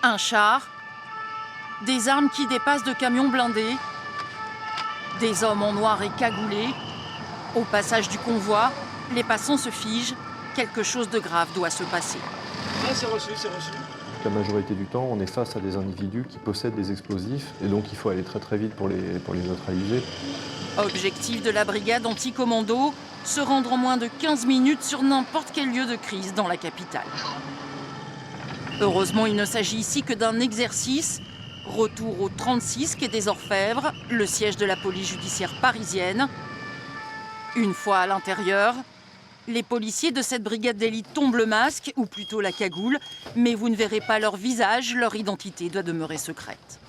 Un char, des armes qui dépassent de camions blindés, des hommes en noir et cagoulés. Au passage du convoi, les passants se figent. Quelque chose de grave doit se passer. Ah, c'est reçu, c'est reçu. La majorité du temps, on est face à des individus qui possèdent des explosifs et donc il faut aller très très vite pour les neutraliser. Objectif de la brigade anti-commando, se rendre en moins de 15 minutes sur n'importe quel lieu de crise dans la capitale. Heureusement, il ne s'agit ici que d'un exercice. Retour au 36 quai des Orfèvres, le siège de la police judiciaire parisienne. Une fois à l'intérieur, les policiers de cette brigade d'élite tombent le masque, ou plutôt la cagoule, mais vous ne verrez pas leur visage, leur identité doit demeurer secrète.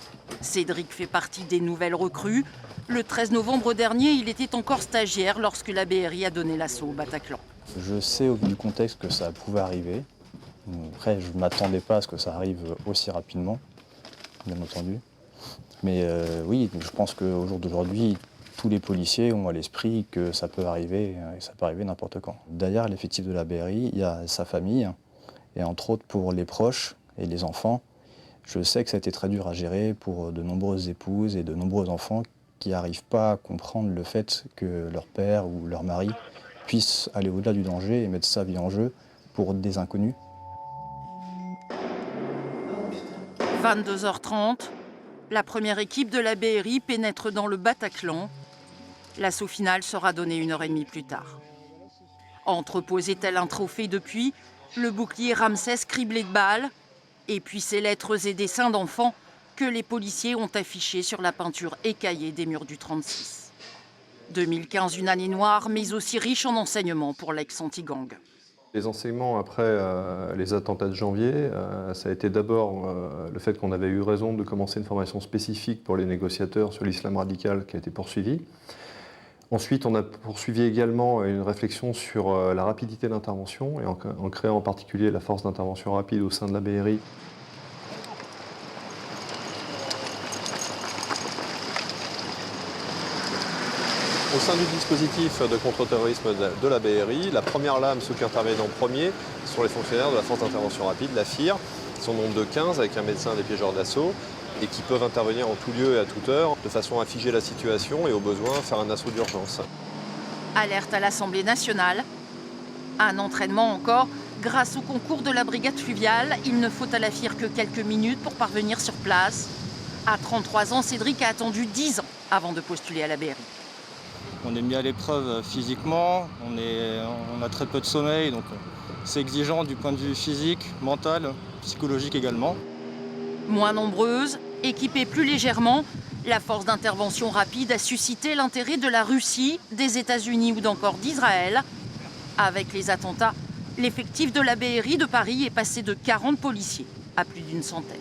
Cédric fait partie des nouvelles recrues. Le 13 novembre dernier, il était encore stagiaire lorsque la BRI a donné l'assaut au Bataclan. Je sais au vu du contexte que ça pouvait arriver. Après, je ne m'attendais pas à ce que ça arrive aussi rapidement, bien entendu. Mais oui, je pense qu'au jour d'aujourd'hui, tous les policiers ont à l'esprit que ça peut arriver, et ça peut arriver n'importe quand. Derrière l'effectif de la BRI, il y a sa famille, et entre autres pour les proches et les enfants. Je sais que ça a été très dur à gérer pour de nombreuses épouses et de nombreux enfants qui n'arrivent pas à comprendre le fait que leur père ou leur mari puisse aller au-delà du danger et mettre sa vie en jeu pour des inconnus. 22h30, la première équipe de la BRI pénètre dans le Bataclan. L'assaut final sera donné 1h30 plus tard. Entreposé tel un trophée depuis, le bouclier Ramsès criblé de balles, et puis ces lettres et dessins d'enfants que les policiers ont affichés sur la peinture écaillée des murs du 36. 2015, une année noire, mais aussi riche en enseignements pour l'ex-anti-gang. Les enseignements après les attentats de janvier, ça a été d'abord le fait qu'on avait eu raison de commencer une formation spécifique pour les négociateurs sur l'islam radical qui a été poursuivie. Ensuite, on a poursuivi également une réflexion sur la rapidité d'intervention et en créant en particulier la force d'intervention rapide au sein de la BRI. Au sein du dispositif de contre-terrorisme de la BRI, la première lame, ceux qui interviennent en premier, sont les fonctionnaires de la force d'intervention rapide, la FIR. Ils sont au nombre de 15 avec un médecin des piégeurs d'assaut et qui peuvent intervenir en tout lieu et à toute heure de façon à figer la situation et au besoin faire un assaut d'urgence. Alerte à l'Assemblée nationale. Un entraînement encore. Grâce au concours de la brigade fluviale, il ne faut à la FIR que quelques minutes pour parvenir sur place. À 33 ans, Cédric a attendu 10 ans avant de postuler à la BRI. On est mis à l'épreuve physiquement, on a très peu de sommeil, donc c'est exigeant du point de vue physique, mental, psychologique également. Moins nombreuse, équipée plus légèrement, la force d'intervention rapide a suscité l'intérêt de la Russie, des États-Unis ou d'encore d'Israël. Avec les attentats, l'effectif de la BRI de Paris est passé de 40 policiers à plus d'une centaine.